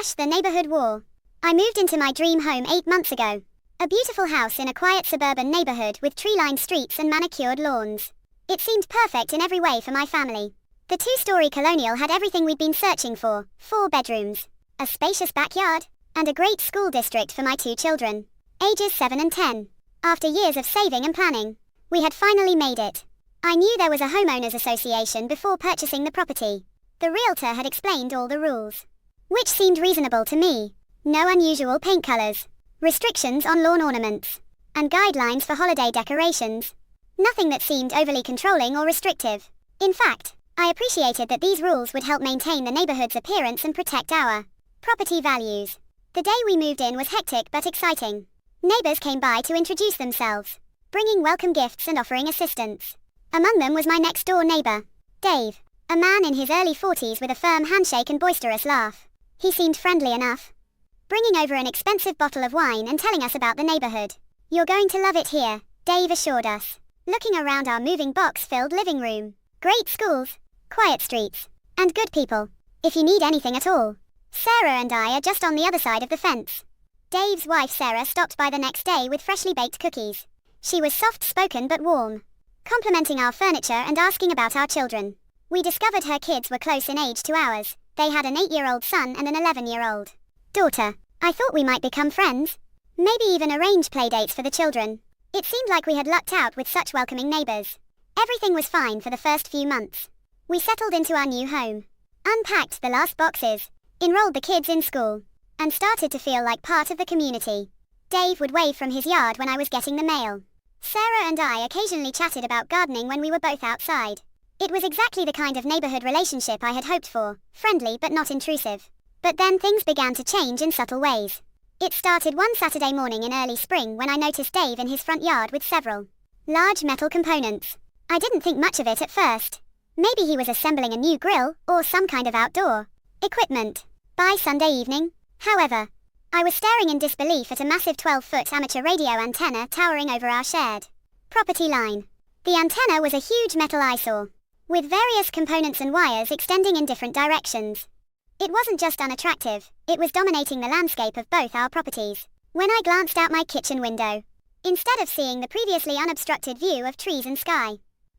The neighborhood war. I moved into my dream home 8 months ago. A beautiful house in a quiet suburban neighborhood with tree-lined streets and manicured lawns. It seemed perfect in every way for my family. The 2-story colonial had everything we'd been searching for: 4 bedrooms, a spacious backyard, and a great school district for my 2 children, ages 7 and 10. After years of saving and planning, we had finally made it. I knew there was a homeowners association before purchasing the property. The realtor had explained all the rules, which seemed reasonable to me. No unusual paint colors, restrictions on lawn ornaments, and guidelines for holiday decorations. Nothing that seemed overly controlling or restrictive. In fact, I appreciated that these rules would help maintain the neighborhood's appearance and protect our property values. The day we moved in was hectic but exciting. Neighbors came by to introduce themselves, bringing welcome gifts and offering assistance. Among them was my next-door neighbor, Dave, a man in his early 40s with a firm handshake and boisterous laugh. He seemed friendly enough, bringing over an expensive bottle of wine and telling us about the neighborhood. "You're going to love it here," Dave assured us, looking around our moving box-filled living room. "Great schools, quiet streets, and good people. If you need anything at all, Sarah and I are just on the other side of the fence." Dave's wife Sarah stopped by the next day with freshly baked cookies. She was soft-spoken but warm, complimenting our furniture and asking about our children. We discovered her kids were close in age to ours. They had an 8-year-old son and an 11-year-old daughter. I thought we might become friends, maybe even arrange playdates for the children. It seemed like we had lucked out with such welcoming neighbors. Everything was fine for the first few months. We settled into our new home, unpacked the last boxes, enrolled the kids in school, and started to feel like part of the community. Dave would wave from his yard when I was getting the mail. Sarah and I occasionally chatted about gardening when we were both outside. It was exactly the kind of neighborhood relationship I had hoped for, friendly but not intrusive. But then things began to change in subtle ways. It started one Saturday morning in early spring when I noticed Dave in his front yard with several large metal components. I didn't think much of it at first. Maybe he was assembling a new grill or some kind of outdoor equipment. By Sunday evening, however, I was staring in disbelief at a massive 12-foot amateur radio antenna towering over our shared property line. The antenna was a huge metal eyesore, with various components and wires extending in different directions. It wasn't just unattractive, it was dominating the landscape of both our properties. When I glanced out my kitchen window, instead of seeing the previously unobstructed view of trees and sky,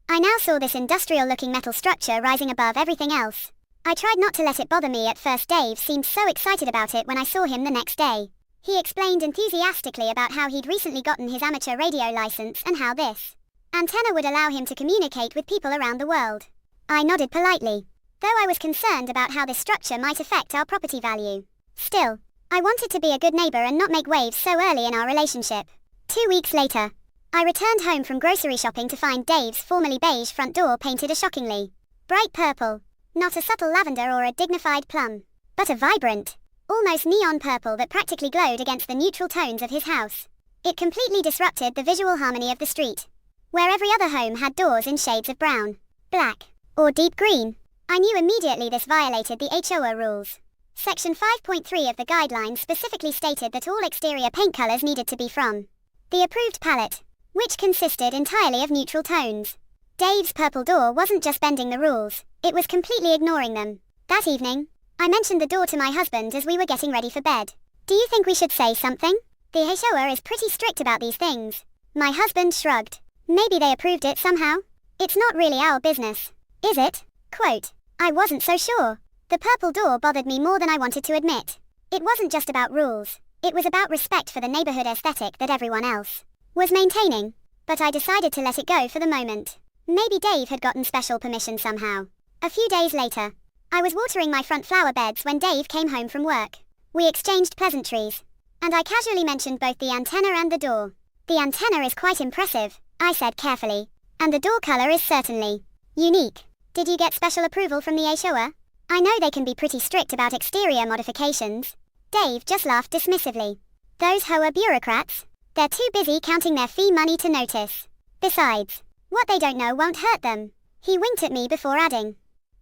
I now saw this industrial-looking metal structure rising above everything else. I tried not to let it bother me at first. Dave seemed so excited about it when I saw him the next day. He explained enthusiastically about how he'd recently gotten his amateur radio license and how this antenna would allow him to communicate with people around the world. I nodded politely, though I was concerned about how this structure might affect our property value. Still, I wanted to be a good neighbor and not make waves so early in our relationship. 2 weeks later, I returned home from grocery shopping to find Dave's formerly beige front door painted a shockingly bright purple. Not a subtle lavender or a dignified plum, but a vibrant, almost neon purple that practically glowed against the neutral tones of his house. It completely disrupted the visual harmony of the street, where every other home had doors in shades of brown, black, or deep green. I knew immediately this violated the HOA rules. Section 5.3 of the guidelines specifically stated that all exterior paint colors needed to be from the approved palette, which consisted entirely of neutral tones. Dave's purple door wasn't just bending the rules, it was completely ignoring them. That evening, I mentioned the door to my husband as we were getting ready for bed. "Do you think we should say something? The HOA is pretty strict about these things." My husband shrugged. "Maybe they approved it somehow. It's not really our business, is it?" Quote, "I wasn't so sure." The purple door bothered me more than I wanted to admit. It wasn't just about rules, it was about respect for the neighborhood aesthetic that everyone else was maintaining. But I decided to let it go for the moment. Maybe Dave had gotten special permission somehow. A few days later, I was watering my front flower beds when Dave came home from work. We exchanged pleasantries, and I casually mentioned both the antenna and the door. "The antenna is quite impressive," I said carefully, "and the door color is certainly unique. Did you get special approval from the HOA? I know they can be pretty strict about exterior modifications." Dave just laughed dismissively. "Those HOA bureaucrats, they're too busy counting their fee money to notice. Besides, what they don't know won't hurt them." He winked at me before adding,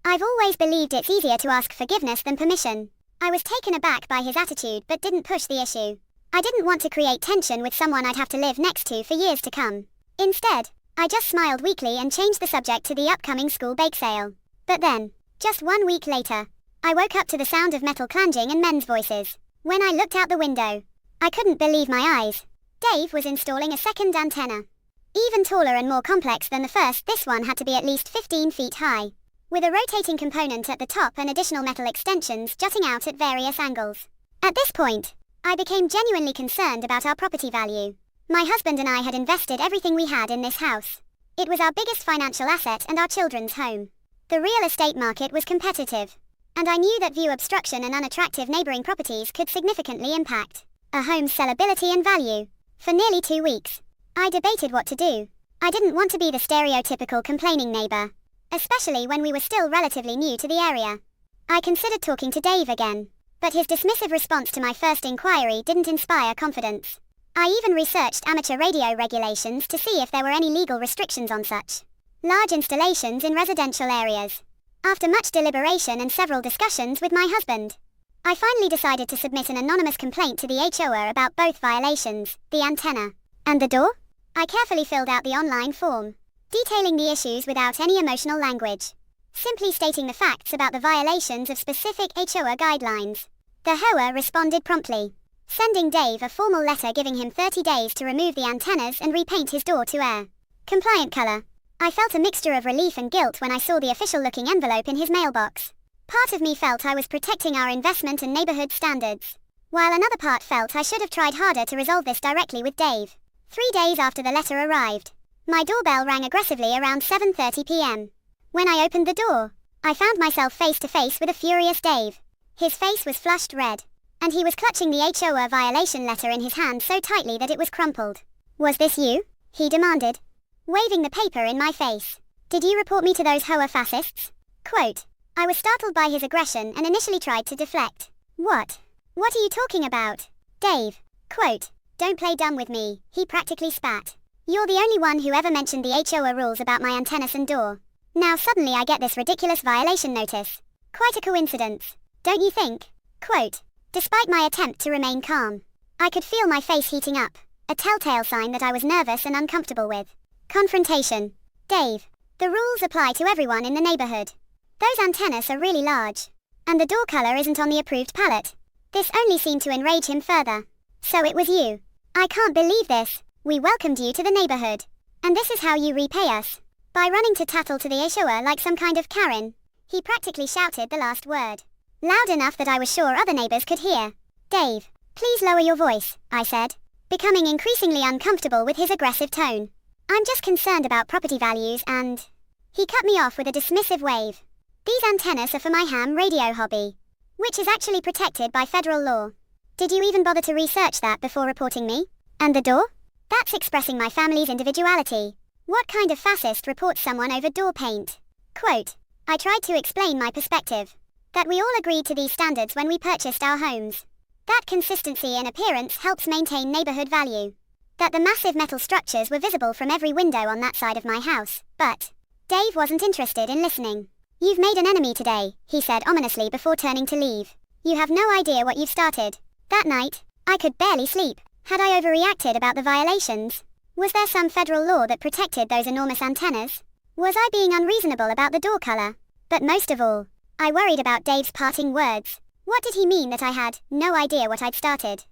"I've always believed it's easier to ask forgiveness than permission." I was taken aback by his attitude but didn't push the issue. I didn't want to create tension with someone I'd have to live next to for years to come. Instead, I just smiled weakly and changed the subject to the upcoming school bake sale. But then, just 1 week later, I woke up to the sound of metal clanging and men's voices. When I looked out the window, I couldn't believe my eyes. Dave was installing a second antenna. Even taller and more complex than the first, this one had to be at least 15 feet high, with a rotating component at the top and additional metal extensions jutting out at various angles. At this point, I became genuinely concerned about our property value. My husband and I had invested everything we had in this house. It was our biggest financial asset and our children's home. The real estate market was competitive, and I knew that view obstruction and unattractive neighboring properties could significantly impact a home's sellability and value. For nearly 2 weeks, I debated what to do. I didn't want to be the stereotypical complaining neighbor, especially when we were still relatively new to the area. I considered talking to Dave again, but his dismissive response to my first inquiry didn't inspire confidence. I even researched amateur radio regulations to see if there were any legal restrictions on such large installations in residential areas. After much deliberation and several discussions with my husband, I finally decided to submit an anonymous complaint to the HOA about both violations, the antenna and the door. I carefully filled out the online form, detailing the issues without any emotional language, simply stating the facts about the violations of specific HOA guidelines. The HOA responded promptly, sending Dave a formal letter giving him 30 days to remove the antennas and repaint his door to air compliant color. I felt a mixture of relief and guilt when I saw the official-looking envelope in his mailbox. Part of me felt I was protecting our investment and neighborhood standards, while another part felt I should have tried harder to resolve this directly with Dave. 3 days after the letter arrived, my doorbell rang aggressively around 7:30 p.m. When I opened the door, I found myself face to face with a furious Dave. His face was flushed red, and he was clutching the HOA violation letter in his hand so tightly that it was crumpled. "Was this you?" he demanded, waving the paper in my face. "Did you report me to those HOA fascists?" Quote. I was startled by his aggression and initially tried to deflect. What are you talking about, Dave?" Quote. "Don't play dumb with me," he practically spat. "You're the only one who ever mentioned the HOA rules about my antennas and door. Now suddenly I get this ridiculous violation notice. Quite a coincidence, don't you think?" Quote. Despite my attempt to remain calm, I could feel my face heating up, a telltale sign that I was nervous and uncomfortable with confrontation. "Dave, the rules apply to everyone in the neighborhood. Those antennas are really large, and the door color isn't on the approved palette." This only seemed to enrage him further. "So it was you. I can't believe this. We welcomed you to the neighborhood, and this is how you repay us, by running to tattle to the HOA like some kind of Karen." He practically shouted the last word, loud enough that I was sure other neighbors could hear. "Dave, please lower your voice," I said, becoming increasingly uncomfortable with his aggressive tone. "I'm just concerned about property values and..." He cut me off with a dismissive wave. "These antennas are for my ham radio hobby, which is actually protected by federal law. Did you even bother to research that before reporting me? And the door? That's expressing my family's individuality. What kind of fascist reports someone over door paint?" Quote. I tried to explain my perspective, that we all agreed to these standards when we purchased our homes. That consistency in appearance helps maintain neighborhood value. That the massive metal structures were visible from every window on that side of my house, but Dave wasn't interested in listening. "You've made an enemy today," he said ominously before turning to leave. "You have no idea what you've started." That night, I could barely sleep. Had I overreacted about the violations? Was there some federal law that protected those enormous antennas? Was I being unreasonable about the door color? But most of all, I worried about Dave's parting words. What did he mean that I had no idea what I'd started?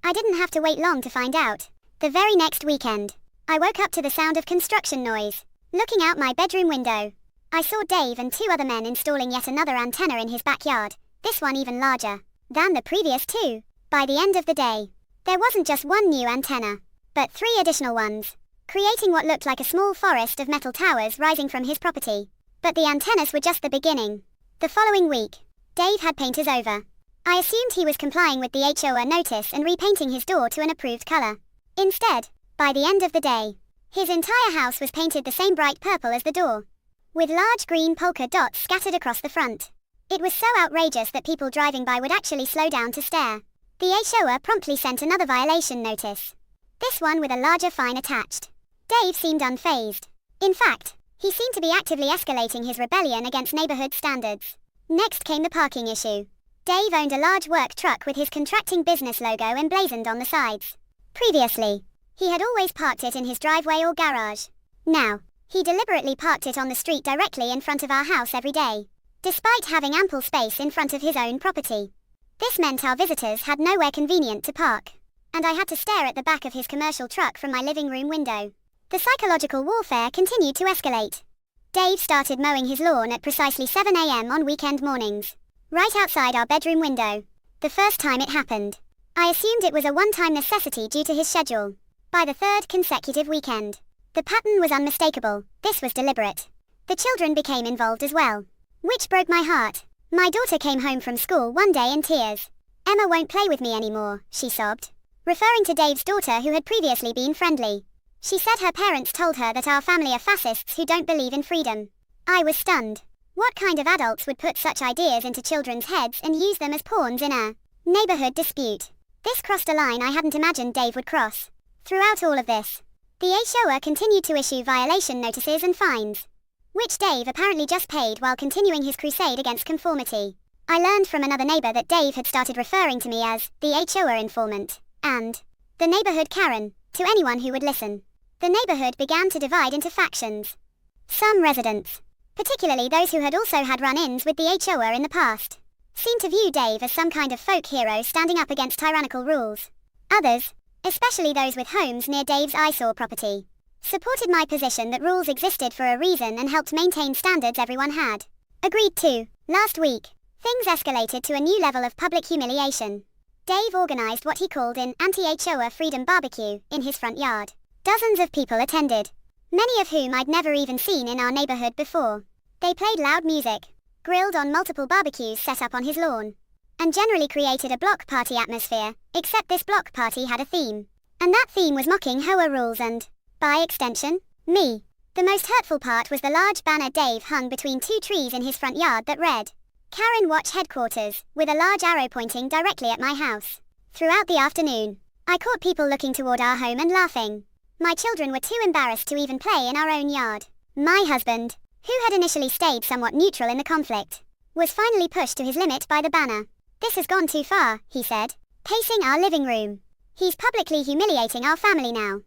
I didn't have to wait long to find out. The very next weekend, I woke up to the sound of construction noise. Looking out my bedroom window, I saw Dave and 2 other men installing yet another antenna in his backyard, this one even larger than the previous 2. By the end of the day, there wasn't just 1 new antenna, but 3 additional ones, creating what looked like a small forest of metal towers rising from his property. But the antennas were just the beginning. The following week, Dave had painters over. I assumed he was complying with the HOA notice and repainting his door to an approved color. Instead, by the end of the day, his entire house was painted the same bright purple as the door, with large green polka dots scattered across the front. It was so outrageous that people driving by would actually slow down to stare. The HOA promptly sent another violation notice, this one with a larger fine attached. Dave seemed unfazed. In fact, he seemed to be actively escalating his rebellion against neighborhood standards. Next came the parking issue. Dave owned a large work truck with his contracting business logo emblazoned on the sides. Previously, he had always parked it in his driveway or garage. Now, he deliberately parked it on the street directly in front of our house every day. despite having ample space in front of his own property. This meant our visitors had nowhere convenient to park, and I had to stare at the back of his commercial truck from my living room window. The psychological warfare continued to escalate. Dave started mowing his lawn at precisely 7 a.m. on weekend mornings, right outside our bedroom window. The first time it happened, I assumed it was a one-time necessity due to his schedule. By the third consecutive weekend, the pattern was unmistakable. This was deliberate. The children became involved as well, which broke my heart. My daughter came home from school one day in tears. "Emma won't play with me anymore," she sobbed, referring to Dave's daughter who had previously been friendly. She said her parents told her that our family are fascists who don't believe in freedom. I was stunned. What kind of adults would put such ideas into children's heads and use them as pawns in a neighborhood dispute? This crossed a line I hadn't imagined Dave would cross. Throughout all of this, the HOA continued to issue violation notices and fines, which Dave apparently just paid while continuing his crusade against conformity. I learned from another neighbor that Dave had started referring to me as the HOA informant and the neighborhood Karen to anyone who would listen. The neighborhood began to divide into factions. Some residents, particularly those who had also had run-ins with the HOA in the past, seemed to view Dave as some kind of folk hero standing up against tyrannical rules. Others, especially those with homes near Dave's eyesore property, supported my position that rules existed for a reason and helped maintain standards everyone had agreed to. Last week, things escalated to a new level of public humiliation. Dave organized what he called an anti-HOA freedom barbecue in his front yard. Dozens of people attended, many of whom I'd never even seen in our neighborhood before. They played loud music, grilled on multiple barbecues set up on his lawn, and generally created a block party atmosphere, except this block party had a theme. And that theme was mocking HOA rules and, by extension, me. The most hurtful part was the large banner Dave hung between two trees in his front yard that read, "Karen Watch Headquarters," with a large arrow pointing directly at my house. Throughout the afternoon, I caught people looking toward our home and laughing. My children were too embarrassed to even play in our own yard. My husband, who had initially stayed somewhat neutral in the conflict, was finally pushed to his limit by the banner. "This has gone too far," he said, pacing our living room. "He's publicly humiliating our family now.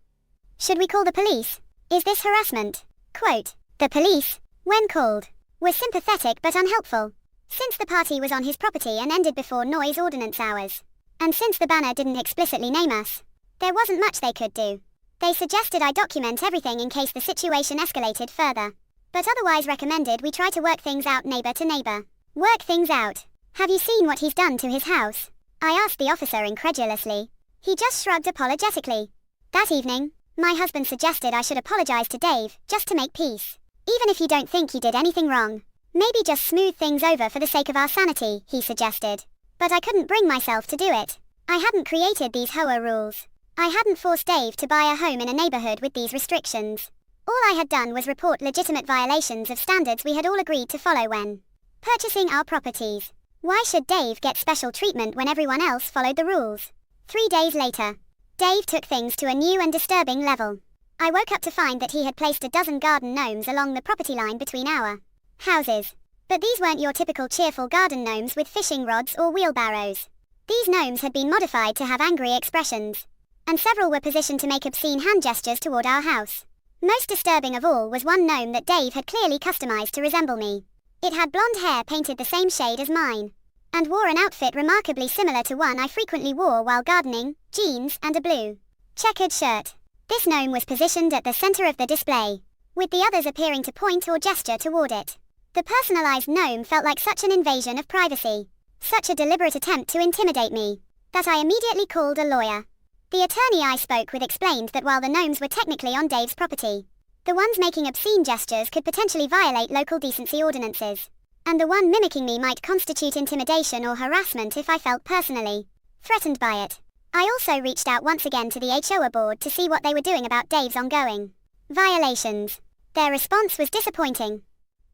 Should we call the police? Is this harassment?" Quote, "The police, when called, were sympathetic but unhelpful. Since the party was on his property and ended before noise ordinance hours, and since the banner didn't explicitly name us, there wasn't much they could do. They suggested I document everything in case the situation escalated further, but otherwise recommended we try to work things out neighbor to neighbor." Work things out? Have you seen what he's done to his house? I asked the officer incredulously. He just shrugged apologetically. That evening, my husband suggested I should apologize to Dave, just to make peace. "Even if you don't think he did anything wrong, maybe just smooth things over for the sake of our sanity," he suggested. But I couldn't bring myself to do it. I hadn't created these HOA rules. I hadn't forced Dave to buy a home in a neighborhood with these restrictions. All I had done was report legitimate violations of standards we had all agreed to follow when purchasing our properties. Why should Dave get special treatment when everyone else followed the rules? 3 days later, Dave took things to a new and disturbing level. I woke up to find that he had placed a dozen garden gnomes along the property line between our houses. But these weren't your typical cheerful garden gnomes with fishing rods or wheelbarrows. These gnomes had been modified to have angry expressions, and several were positioned to make obscene hand gestures toward our house. Most disturbing of all was one gnome that Dave had clearly customized to resemble me. It had blonde hair painted the same shade as mine, and wore an outfit remarkably similar to one I frequently wore while gardening, jeans and a blue checkered shirt. This gnome was positioned at the center of the display, with the others appearing to point or gesture toward it. The personalized gnome felt like such an invasion of privacy, such a deliberate attempt to intimidate me, that I immediately called a lawyer. The attorney I spoke with explained that while the gnomes were technically on Dave's property, the ones making obscene gestures could potentially violate local decency ordinances, and the one mimicking me might constitute intimidation or harassment if I felt personally threatened by it. I also reached out once again to the HOA board to see what they were doing about Dave's ongoing violations. Their response was disappointing.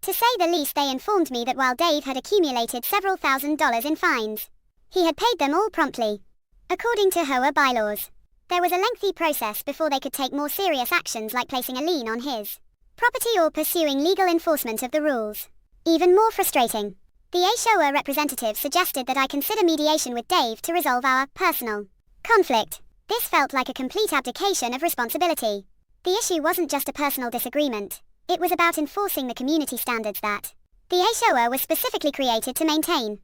To say the least, they informed me that while Dave had accumulated several $1,000s in fines, he had paid them all promptly. According to HOA bylaws, there was a lengthy process before they could take more serious actions like placing a lien on his property or pursuing legal enforcement of the rules. Even more frustrating, the HOA representative suggested that I consider mediation with Dave to resolve our personal conflict. This felt like a complete abdication of responsibility. The issue wasn't just a personal disagreement. It was about enforcing the community standards that The HOA was specifically created to maintain.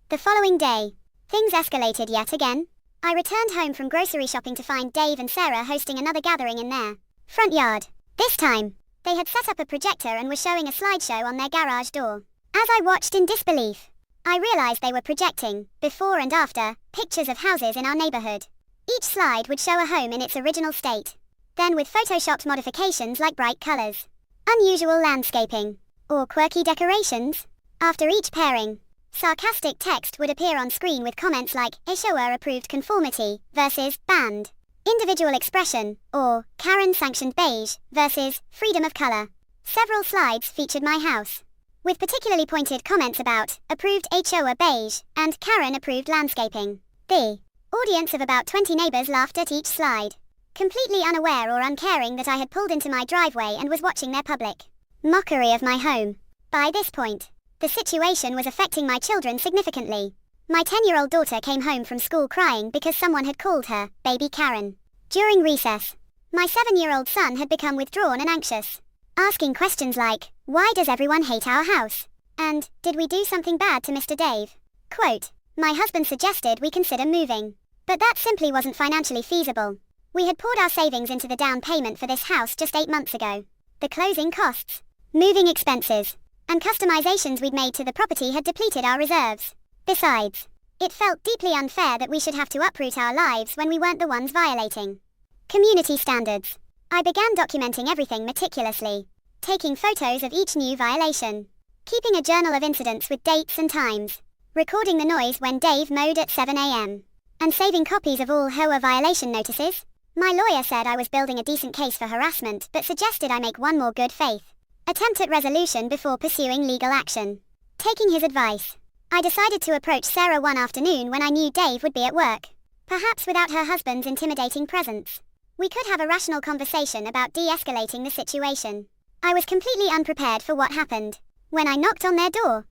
The following day, things escalated yet again. I returned home from grocery shopping to find Dave and Sarah hosting another gathering in their front yard. This time, they had set up a projector and were showing a slideshow on their garage door. As I watched in disbelief, I realized they were projecting, before and after, pictures of houses in our neighborhood. Each slide would show a home in its original state, then with photoshopped modifications like bright colors, unusual landscaping, or quirky decorations. After each pairing, sarcastic text would appear on screen with comments like HOA approved conformity versus banned, individual expression, or Karen sanctioned beige versus freedom of color. Several slides featured my house, with particularly pointed comments about approved HOA beige and Karen approved landscaping. The audience of about 20 neighbors laughed at each slide, completely unaware or uncaring that I had pulled into my driveway and was watching their public mockery of my home. By this point, the situation was affecting my children significantly. My 10-year-old daughter came home from school crying because someone had called her Baby Karen. During recess, my 7-year-old son had become withdrawn and anxious, asking questions like, "Why does everyone hate our house?" and "Did we do something bad to Mr. Dave?" Quote, "My husband suggested we consider moving, but that simply wasn't financially feasible. We had poured our savings into the down payment for this house just 8 months ago. The closing costs, moving expenses, and customizations we'd made to the property had depleted our reserves. Besides, it felt deeply unfair that we should have to uproot our lives when we weren't the ones violating community standards." I began documenting everything meticulously, taking photos of each new violation, keeping a journal of incidents with dates and times, recording the noise when Dave mowed at 7 a.m., and saving copies of all HOA violation notices. My lawyer said I was building a decent case for harassment but suggested I make one more good faith attempt at resolution before pursuing legal action. Taking his advice, I decided to approach Sarah one afternoon when I knew Dave would be at work, perhaps without her husband's intimidating presence. We could have a rational conversation about de-escalating the situation. I was completely unprepared for what happened when I knocked on their door.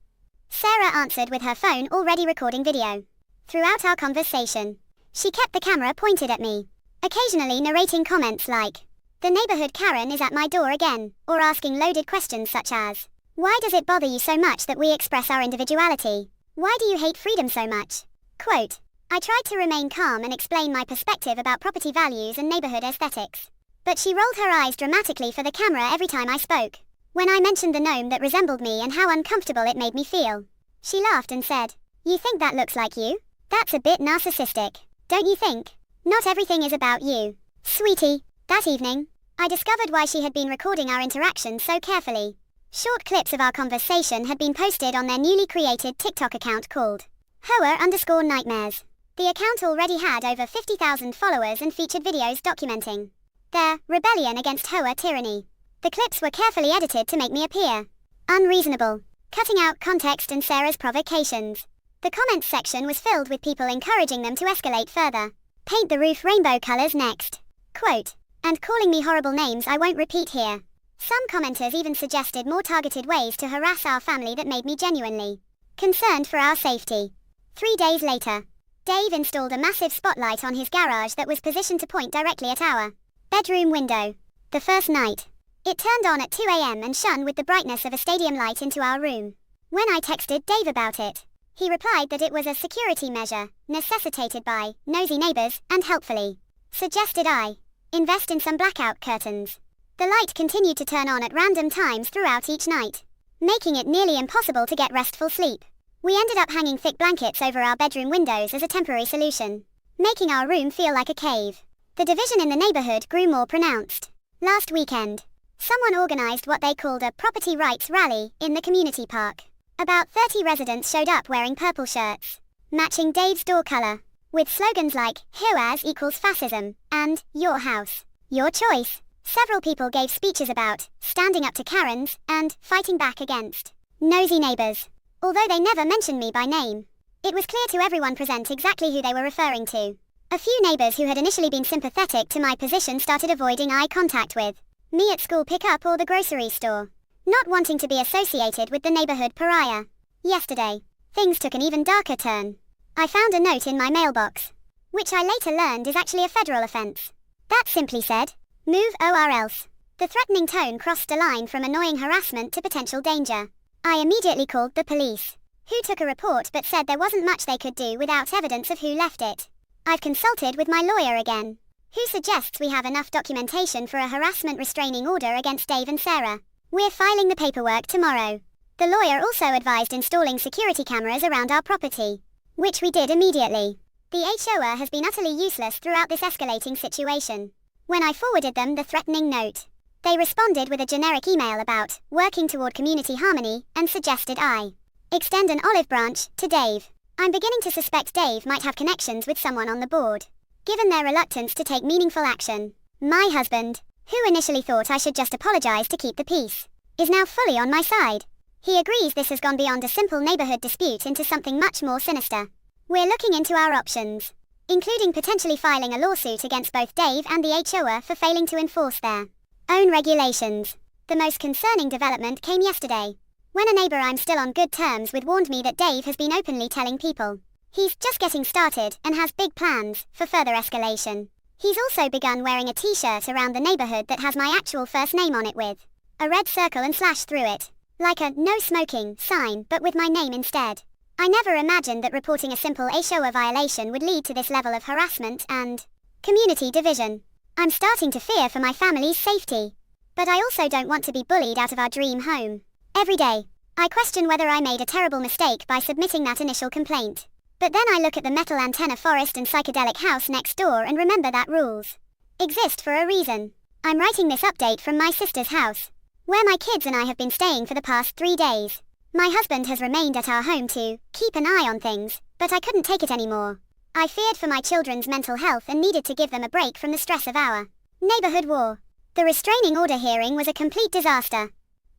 Sarah answered with her phone already recording video. Throughout our conversation, she kept the camera pointed at me, occasionally narrating comments like, "The neighborhood Karen is at my door again," or asking loaded questions such as, "Why does it bother you so much that we express our individuality? Why do you hate freedom so much?" Quote, I tried to remain calm and explain my perspective about property values and neighborhood aesthetics, but she rolled her eyes dramatically for the camera every time I spoke. When I mentioned the gnome that resembled me and how uncomfortable it made me feel, she laughed and said, "You think that looks like you? That's a bit narcissistic, don't you think? Not everything is about you, sweetie." That evening, I discovered why she had been recording our interactions so carefully. Short clips of our conversation had been posted on their newly created TikTok account called HOA_Nightmares. The account already had over 50,000 followers and featured videos documenting their rebellion against HOA tyranny. The clips were carefully edited to make me appear unreasonable, cutting out context and Sarah's provocations. The comments section was filled with people encouraging them to escalate further. "Paint the roof rainbow colors next." Quote, "And calling me horrible names I won't repeat here." Some commenters even suggested more targeted ways to harass our family that made me genuinely concerned for our safety. 3 days later, Dave installed a massive spotlight on his garage that was positioned to point directly at our bedroom window. The first night, it turned on at 2 a.m. and shone with the brightness of a stadium light into our room. When I texted Dave about it, he replied that it was a security measure necessitated by nosy neighbors and helpfully suggested I invest in some blackout curtains. The light continued to turn on at random times throughout each night, making it nearly impossible to get restful sleep. We ended up hanging thick blankets over our bedroom windows as a temporary solution, making our room feel like a cave. The division in the neighborhood grew more pronounced. Last weekend, someone organized what they called a property rights rally in the community park. About 30 residents showed up wearing purple shirts, matching Dave's door color, with slogans like HOAs equals fascism and "Your house, your choice." Several people gave speeches about standing up to Karens and fighting back against nosy neighbors. Although they never mentioned me by name, it was clear to everyone present exactly who they were referring to. A few neighbors who had initially been sympathetic to my position started avoiding eye contact with me at school pickup or the grocery store, not wanting to be associated with the neighborhood pariah. Yesterday, things took an even darker turn. I found a note in my mailbox, which I later learned is actually a federal offense. That simply said, "Move or else." The threatening tone crossed a line from annoying harassment to potential danger. I immediately called the police, who took a report but said there wasn't much they could do without evidence of who left it. I've consulted with my lawyer again, who suggests we have enough documentation for a harassment restraining order against Dave and Sarah. We're filing the paperwork tomorrow. The lawyer also advised installing security cameras around our property, which we did immediately. The HOA has been utterly useless throughout this escalating situation. When I forwarded them the threatening note, they responded with a generic email about working toward community harmony and suggested I extend an olive branch to Dave. I'm beginning to suspect Dave might have connections with someone on the board, given their reluctance to take meaningful action. My husband, who initially thought I should just apologize to keep the peace, is now fully on my side. He agrees this has gone beyond a simple neighborhood dispute into something much more sinister. We're looking into our options, including potentially filing a lawsuit against both Dave and the HOA for failing to enforce their own regulations. The most concerning development came yesterday, when a neighbor I'm still on good terms with warned me that Dave has been openly telling people he's just getting started and has big plans for further escalation. He's also begun wearing a t-shirt around the neighborhood that has my actual first name on it with a red circle and slash through it, like a no smoking sign but with my name instead. I never imagined that reporting a simple HOA violation would lead to this level of harassment and community division. I'm starting to fear for my family's safety. But I also don't want to be bullied out of our dream home. Every day, I question whether I made a terrible mistake by submitting that initial complaint. But then I look at the metal antenna forest and psychedelic house next door and remember that rules exist for a reason. I'm writing this update from my sister's house, where my kids and I have been staying for the past 3 days. My husband has remained at our home to keep an eye on things, but I couldn't take it anymore. I feared for my children's mental health and needed to give them a break from the stress of our neighborhood war. The restraining order hearing was a complete disaster.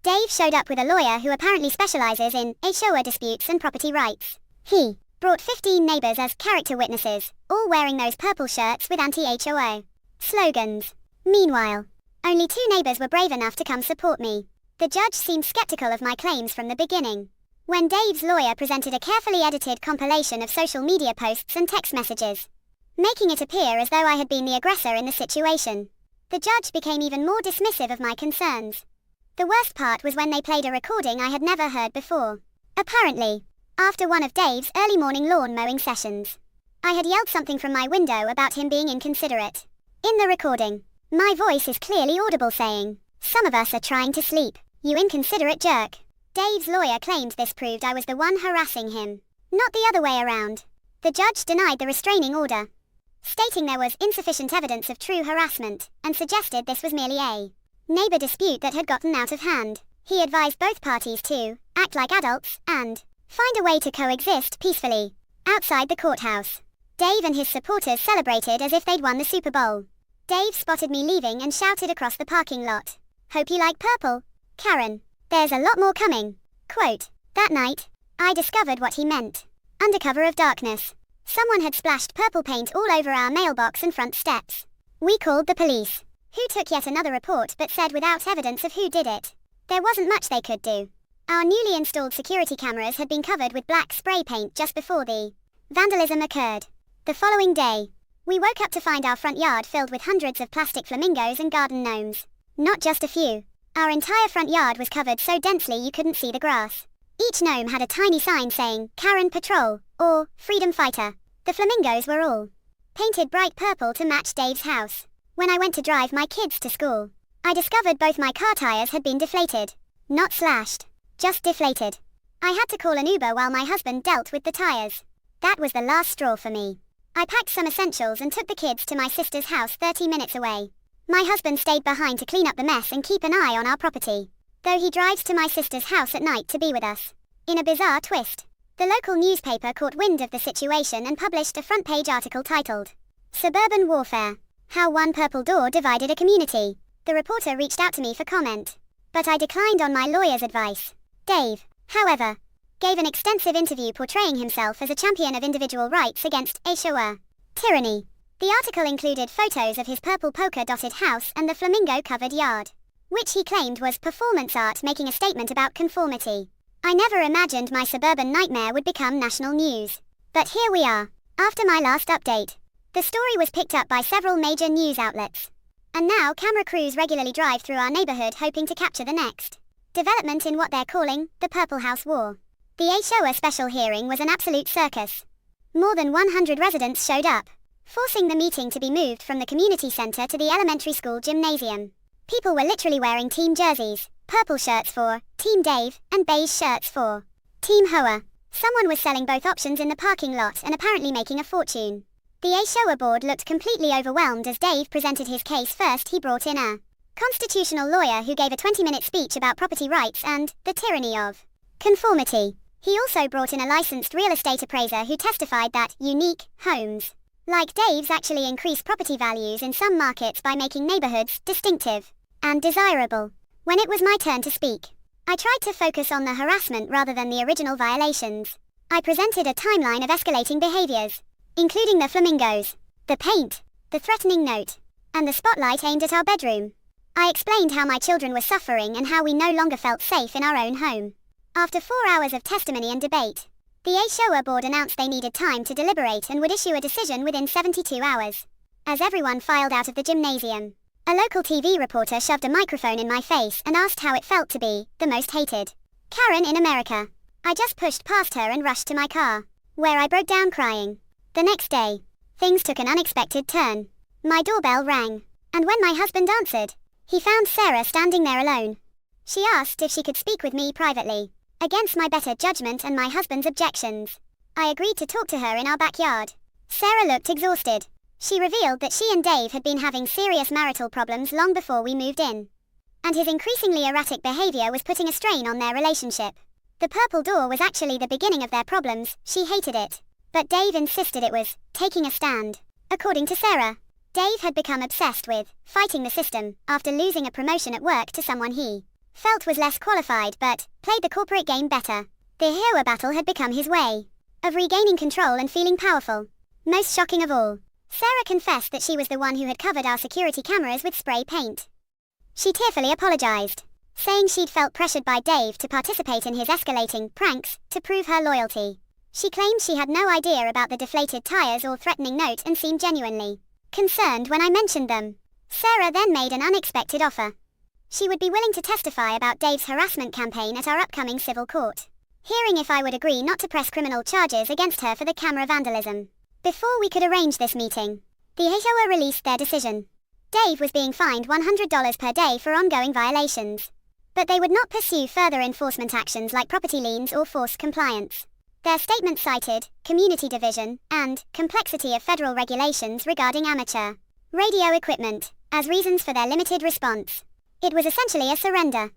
Dave showed up with a lawyer who apparently specializes in HOA disputes and property rights. He brought 15 neighbors as character witnesses, all wearing those purple shirts with anti-HOA slogans. Meanwhile, only 2 neighbors were brave enough to come support me. The judge seemed skeptical of my claims from the beginning. When Dave's lawyer presented a carefully edited compilation of social media posts and text messages, making it appear as though I had been the aggressor in the situation, the judge became even more dismissive of my concerns. The worst part was when they played a recording I had never heard before. Apparently, after one of Dave's early morning lawn mowing sessions, I had yelled something from my window about him being inconsiderate. In the recording, my voice is clearly audible saying, "Some of us are trying to sleep, you inconsiderate jerk." Dave's lawyer claimed this proved I was the one harassing him, not the other way around. The judge denied the restraining order, stating there was insufficient evidence of true harassment, and suggested this was merely a neighbor dispute that had gotten out of hand. He advised both parties to act like adults and find a way to coexist peacefully outside the courthouse. Dave and his supporters celebrated as if they'd won the Super Bowl. Dave spotted me leaving and shouted across the parking lot, "Hope you like purple, Karen. There's a lot more coming." Quote, that night, I discovered what he meant. Under cover of darkness, someone had splashed purple paint all over our mailbox and front steps. We called the police, who took yet another report but said without evidence of who did it, there wasn't much they could do. Our newly installed security cameras had been covered with black spray paint just before the vandalism occurred. The following day, we woke up to find our front yard filled with hundreds of plastic flamingos and garden gnomes. Not just a few. Our entire front yard was covered so densely you couldn't see the grass. Each gnome had a tiny sign saying, "Karen Patrol," or "Freedom Fighter." The flamingos were all painted bright purple to match Dave's house. When I went to drive my kids to school, I discovered both my car tires had been deflated. Not slashed, just deflated. I had to call an Uber while my husband dealt with the tires. That was the last straw for me. I packed some essentials and took the kids to my sister's house 30 minutes away. My husband stayed behind to clean up the mess and keep an eye on our property, though he drives to my sister's house at night to be with us. In a bizarre twist, the local newspaper caught wind of the situation and published a front-page article titled, "Suburban Warfare: How One Purple Door Divided a Community." The reporter reached out to me for comment, but I declined on my lawyer's advice. Dave, however, gave an extensive interview portraying himself as a champion of individual rights against HOA tyranny. The article included photos of his purple polka-dotted house and the flamingo-covered yard, which he claimed was performance art making a statement about conformity. I never imagined my suburban nightmare would become national news. But here we are. After my last update, the story was picked up by several major news outlets. And now camera crews regularly drive through our neighborhood hoping to capture the next Development in what they're calling the Purple House War. The HOA special hearing was an absolute circus. More than 100 residents showed up, forcing the meeting to be moved from the community center to the elementary school gymnasium. People were literally wearing team jerseys, purple shirts for Team Dave and beige shirts for Team HOA. Someone was selling both options in the parking lot and apparently making a fortune. The HOA board looked completely overwhelmed as Dave presented his case. First, he brought in a constitutional lawyer who gave a 20-minute speech about property rights and the tyranny of conformity. He also brought in a licensed real estate appraiser who testified that unique homes like Dave's actually increase property values in some markets by making neighborhoods distinctive and desirable. When it was my turn to speak, I tried to focus on the harassment rather than the original violations. I presented a timeline of escalating behaviors, including the flamingos, the paint, the threatening note, and the spotlight aimed at our bedroom. I explained how my children were suffering and how we no longer felt safe in our own home. After 4 hours of testimony and debate, the HOA board announced they needed time to deliberate and would issue a decision within 72 hours. As everyone filed out of the gymnasium, a local TV reporter shoved a microphone in my face and asked how it felt to be the most hated Karen in America. I just pushed past her and rushed to my car, where I broke down crying. The next day, things took an unexpected turn. My doorbell rang, and when my husband answered, he found Sarah standing there alone. She asked if she could speak with me privately. Against my better judgment and my husband's objections, I agreed to talk to her in our backyard. Sarah looked exhausted. She revealed that she and Dave had been having serious marital problems long before we moved in, and his increasingly erratic behavior was putting a strain on their relationship. The purple door was actually the beginning of their problems. She hated it, but Dave insisted it was taking a stand. According to Sarah, Dave had become obsessed with fighting the system after losing a promotion at work to someone he felt was less qualified but played the corporate game better. The HOA battle had become his way of regaining control and feeling powerful. Most shocking of all, Sarah confessed that she was the one who had covered our security cameras with spray paint. She tearfully apologized, saying she'd felt pressured by Dave to participate in his escalating pranks to prove her loyalty. She claimed she had no idea about the deflated tires or threatening note and seemed genuinely concerned when I mentioned them. Sarah then made an unexpected offer. She would be willing to testify about Dave's harassment campaign at our upcoming civil court, hearing if I would agree not to press criminal charges against her for the camera vandalism. Before we could arrange this meeting, the HOA released their decision. Dave was being fined $100 per day for ongoing violations, but they would not pursue further enforcement actions like property liens or forced compliance. Their statement cited community division and complexity of federal regulations regarding amateur radio equipment as reasons for their limited response. It was essentially a surrender.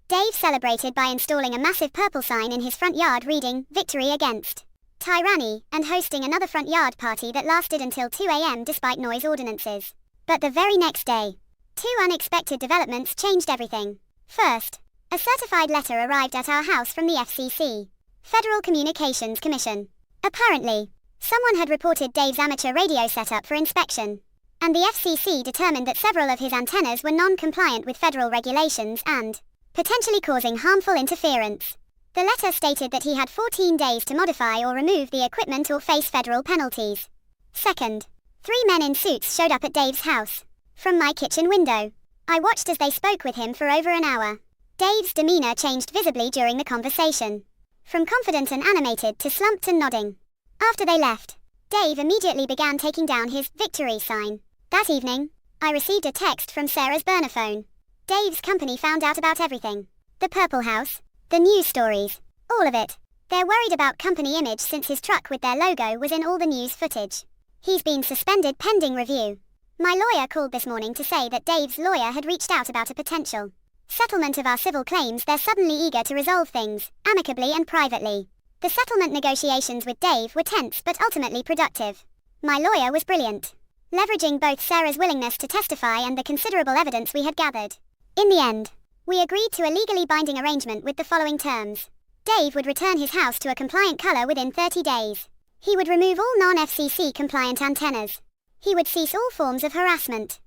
Dave celebrated by installing a massive purple sign in his front yard reading, "Victory against tyranny," and hosting another front yard party that lasted until 2 a.m. despite noise ordinances. But the very next day, two unexpected developments changed everything. First, a certified letter arrived at our house from the FCC, Federal Communications Commission. Apparently, someone had reported Dave's amateur radio setup for inspection, and the FCC determined that several of his antennas were non-compliant with federal regulations and potentially causing harmful interference. The letter stated that he had 14 days to modify or remove the equipment or face federal penalties. Second, 3 men in suits showed up at Dave's house. From my kitchen window, I watched as they spoke with him for over an hour. Dave's demeanor changed visibly during the conversation, from confident and animated to slumped and nodding. After they left, Dave immediately began taking down his victory sign. That evening, I received a text from Sarah's burner phone. Dave's company found out about everything. The Purple House, the news stories, all of it. They're worried about company image since his truck with their logo was in all the news footage. He's been suspended pending review. My lawyer called this morning to say that Dave's lawyer had reached out about a potential settlement of our civil claims. They're suddenly eager to resolve things, amicably and privately. The settlement negotiations with Dave were tense but ultimately productive. My lawyer was brilliant, leveraging both Sarah's willingness to testify and the considerable evidence we had gathered. In the end, we agreed to a legally binding arrangement with the following terms. Dave would return his house to a compliant color within 30 days. He would remove all non-FCC compliant antennas. He would cease all forms of harassment,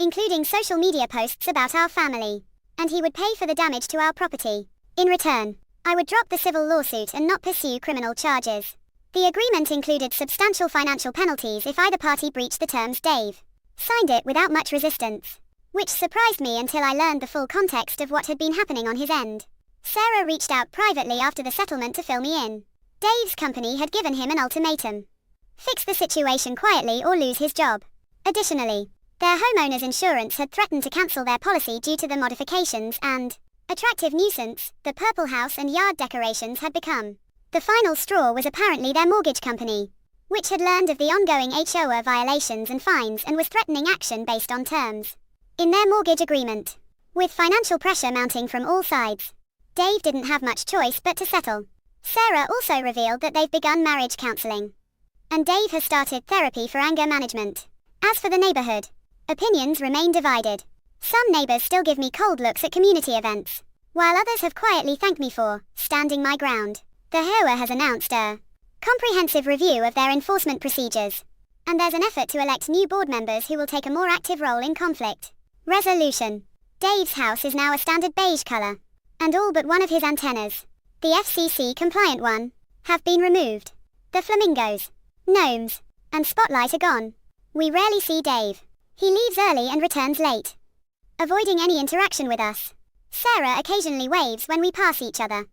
including social media posts about our family. And he would pay for the damage to our property. In return, I would drop the civil lawsuit and not pursue criminal charges. The agreement included substantial financial penalties if either party breached the terms. Dave signed it without much resistance. which surprised me until I learned the full context of what had been happening on his end. Sarah reached out privately after the settlement to fill me in. Dave's company had given him an ultimatum. Fix the situation quietly or lose his job. Additionally, their homeowner's insurance had threatened to cancel their policy due to the modifications and attractive nuisance the purple house and yard decorations had become. The final straw was apparently their mortgage company, which had learned of the ongoing HOA violations and fines and was threatening action based on terms in their mortgage agreement. With financial pressure mounting from all sides, Dave didn't have much choice but to settle. Sarah also revealed that they've begun marriage counseling, and Dave has started therapy for anger management. As for the neighborhood, opinions remain divided. Some neighbors still give me cold looks at community events, while others have quietly thanked me for standing my ground. The HOA has announced a comprehensive review of their enforcement procedures, and there's an effort to elect new board members who will take a more active role in conflict resolution. Dave's house is now a standard beige color, and all but one of his antennas, the FCC-compliant one, have been removed. The flamingos, gnomes, and spotlight are gone. We rarely see Dave. He leaves early and returns late, avoiding any interaction with us. Sarah occasionally waves when we pass each other,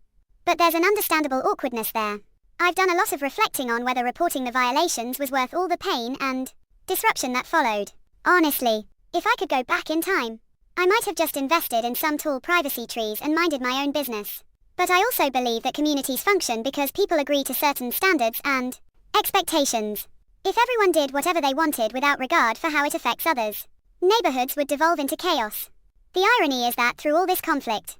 but there's an understandable awkwardness there. I've done a lot of reflecting on whether reporting the violations was worth all the pain and disruption that followed. Honestly, if I could go back in time, I might have just invested in some tall privacy trees and minded my own business. But I also believe that communities function because people agree to certain standards and expectations. If everyone did whatever they wanted without regard for how it affects others, neighborhoods would devolve into chaos. The irony is that through all this conflict,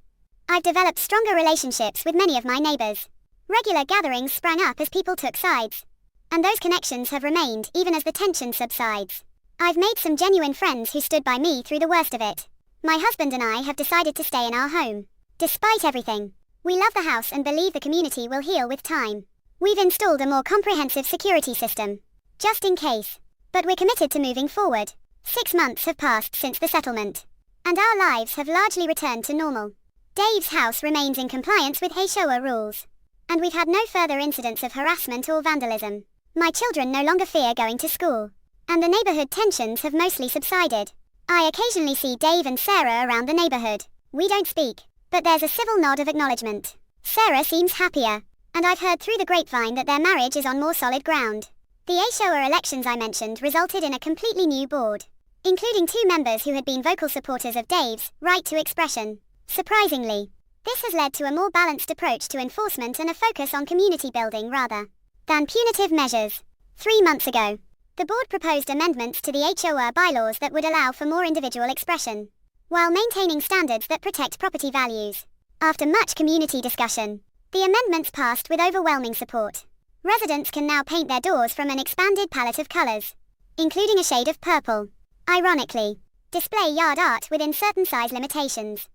I've developed stronger relationships with many of my neighbors. Regular gatherings sprang up as people took sides, and those connections have remained even as the tension subsides. I've made some genuine friends who stood by me through the worst of it. My husband and I have decided to stay in our home. Despite everything, we love the house and believe the community will heal with time. We've installed a more comprehensive security system, just in case. But we're committed to moving forward. 6 months have passed since the settlement, and our lives have largely returned to normal. Dave's house remains in compliance with HOA rules, and we've had no further incidents of harassment or vandalism. My children no longer fear going to school, and the neighborhood tensions have mostly subsided. I occasionally see Dave and Sarah around the neighborhood. We don't speak, but there's a civil nod of acknowledgement. Sarah seems happier, and I've heard through the grapevine that their marriage is on more solid ground. The HOA elections I mentioned resulted in a completely new board, including 2 members who had been vocal supporters of Dave's right to expression. Surprisingly, this has led to a more balanced approach to enforcement and a focus on community building rather than punitive measures. 3 months ago, the board proposed amendments to the HOA bylaws that would allow for more individual expression, while maintaining standards that protect property values. After much community discussion, the amendments passed with overwhelming support. Residents can now paint their doors from an expanded palette of colors, including a shade of purple. Ironically, display yard art within certain size limitations,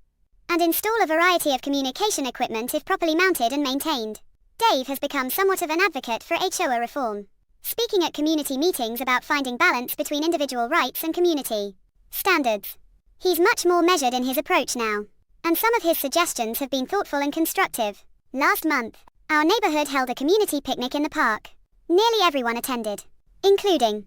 and install a variety of communication equipment if properly mounted and maintained. Dave has become somewhat of an advocate for HOA reform, speaking at community meetings about finding balance between individual rights and community standards. He's much more measured in his approach now, and some of his suggestions have been thoughtful and constructive. Last month, our neighborhood held a community picnic in the park. Nearly everyone attended, including